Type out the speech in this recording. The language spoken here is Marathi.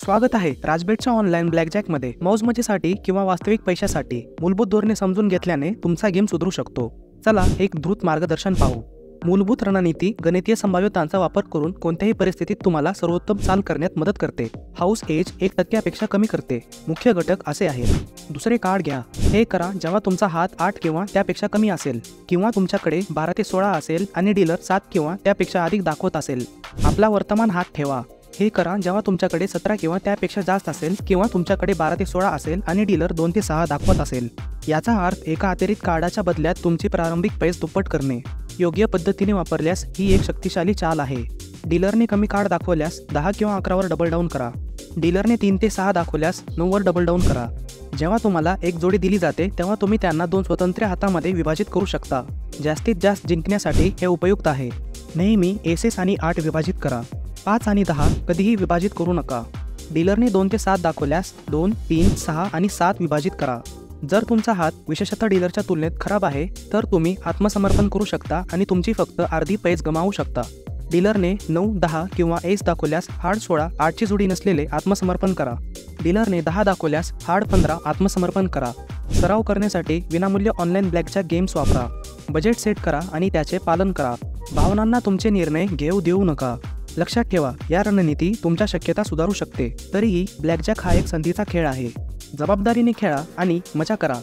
स्वागत आहे राजबेटच्या ऑनलाईन ब्लॅकजॅकमध्ये। मौज मजेसाठी किंवा वास्तविक पैशासाठी मूलभूत धोरणे समजून घेतल्याने तुमचा गेम सुधरू शकतो। चला एक द्रुत मार्गदर्शन पाहू। मूलभूत रणनीती गणितीय संभाव्यतांचा वापर करून कोणत्याही परिस्थितीत तुम्हाला सर्वोत्तम चाल करण्यात मदत करते। हाऊस एज 1% कमी करते। मुख्य घटक असे आहेत। दुसरे कार्ड घ्या। हे करा जेव्हा तुमचा हात 8 किंवा त्यापेक्षा कमी असेल, किंवा तुमच्याकडे 12 ते 16 असेल आणि डीलर 7 किंवा त्यापेक्षा अधिक दाखवत असेल। आपला वर्तमान हात ठेवा। हे करा जेव्हा तुमच्याकडे 17 किंवा त्यापेक्षा जास्त असेल, किंवा तुमच्याकडे 12 ते 16 असेल आणि डीलर 2 ते 6 दाखवत असेल। याचा अर्थ एका अतिरिक्त कार्डाच्या बदल्यात तुमची प्रारंभिक पैस दुप्पट करणे। योग्य पद्धतीने वापरल्यास ही एक शक्तिशाली चाल आहे। डीलरने कमी कार्ड दाखवल्यास 10 किंवा 11 वर डबल डाऊन करा। डीलरने 3 ते 6 दाखवल्यास 9 वर डबल डाऊन करा। जेव्हा तुम्हाला एक जोडी दिली जाते तेव्हा तुम्ही त्यांना 2 स्वतंत्र हातामध्ये विभाजित करू शकता। जास्तीत जास्त जिंकण्यासाठी हे उपयुक्त आहे। नेहमी एसेस आणि 8 विभाजित करा। 5 आणि 10 कधीही विभाजित करू नका। डीलरने 2 ते 7 दाखवल्यास 2, 3, 6 आणि 7 विभाजित करा। जर तुमचा हात विशेषतः डीलरच्या तुलनेत खराब आहे तर तुम्ही आत्मसमर्पण करू शकता आणि तुमची फक्त अर्धी पैस गमावू शकता। डीलरने 9, 10 किंवा एस दाखवल्यास हार्ड 16, 8ची जोडी नसलेले आत्मसमर्पण करा। डीलरने 10 दाखवल्यास हार्ड 15 आत्मसमर्पण करा। सराव करण्यासाठी विनामूल्य ऑनलाईन ब्लॅकजॅक गेम्स वापरा। बजेट सेट करा आणि त्याचे पालन करा। भावनांना तुमचे निर्णय घेऊ देऊ नका। लक्षात ठेवा, या रणनीती तुमच्या शक्यता सुधारू शकते। तरीही ब्लॅकजॅक हा एक संधीचा खेळ आहे। जबाबदारीने खेळा आणि मजा करा।